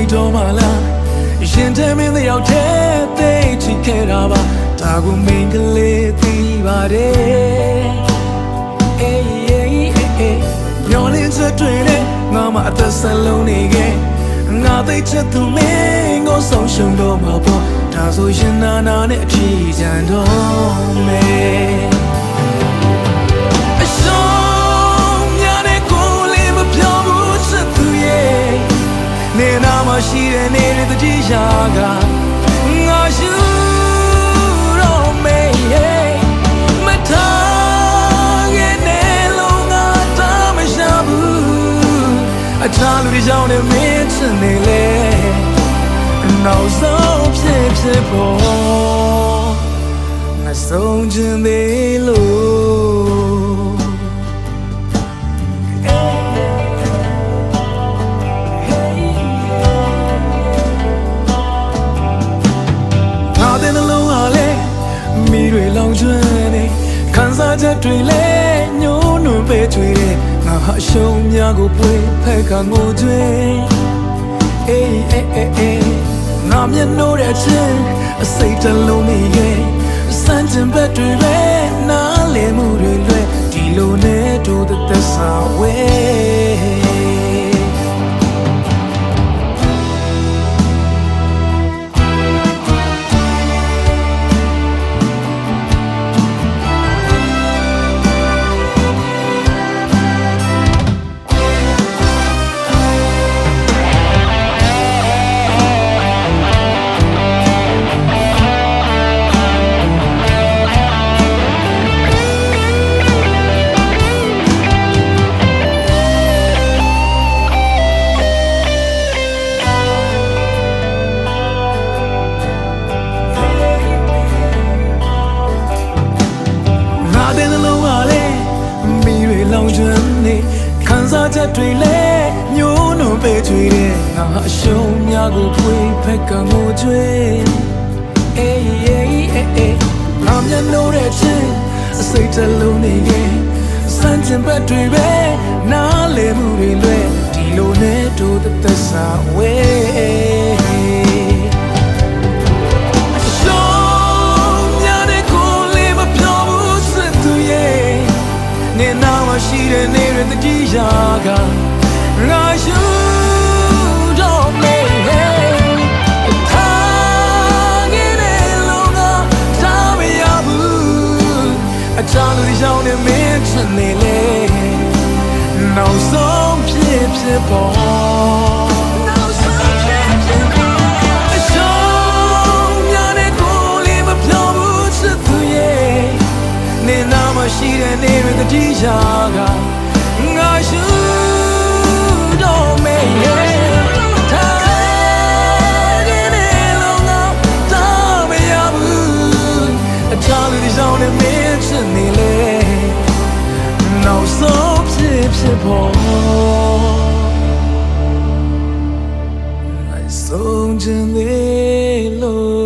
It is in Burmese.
လိုက်တော့မှလားရှင်တဲမင်းတယောက်တည်းသိချစ်ခဲ့တာပါဒါကိုမင်းကလေးသိပါတယ်အေးမျောလင်းချက်တွေနဲ့ငါမှအသက်ဆက်လုံးနေခဲ့ငါသိချစ်သူမင်းကိုဆုံးရှုံးတော့မှာပေါ့ဒါဆိုရင်နာနာနဲ့အထီးကျန်တော့မယ်ရှိတဲ့နေတဲ့တတိယကငါရှူတော့မေးမထားခဲ့တဲ့လုံးငါတာမရှာဘူးအချာလူတွေကြောင့်လည်းမင်းချင်နေလေနောက်ဆုံးဖြစ်ပေါ်ငါဆုံးချင်သေးလို့မိတွေလောင်ကျွမ်းနေခံစားချက်တွေလည်းညှိုးနွမ်းပေးချွေတဲ့ငါဟာရှုံးများကိုပွေဖက်ကငိုကြွေအေးငါမျက်နှာရဲ့ချင်းအစိတ်တလုံးနေရဲ့စမ်းချင်ဘက်တွေပဲနားလည်မှုတွေလွဲဒီလိုနဲ့တို့သက်သာဝဲလောင်ကျွမ်းနေခံစားချက်တွေလည်းညှိုးနွမ်းပေးချွေတဲ့ငါအရှုံးများကိုပွေဖက်ကငိုကြွေအေးငါမျက်နှာရဲ့ချင်းအစိတ်တလုံးနေရဲ့စမ်းချင်ဘက်တွေပဲနားလည်မှုတွေလွဲဒီလိုနဲ့တို့သက်သာဝဲရှိတဲ့နေတဲ့တတိယကငါရှူတော့မေးထားခဲ့တဲ့လုံးကဒါမရဘူးအချာလူတွေကြောင့်လည်းမင်းချင်နေလေနောက်ဆုံးဖြစ်ပေါ်ရှိတဲ့နေတဲ့တတိယကငါရှူတော့မေးထားခဲ့တဲ့လုံးကဒါမရဘူးအချာလူတွေကြောင့်လည်းမင်းချင်နေလေနောက်ဆုံးဖြစ်ပေါ်ငါဆုံးချင်သေးလို့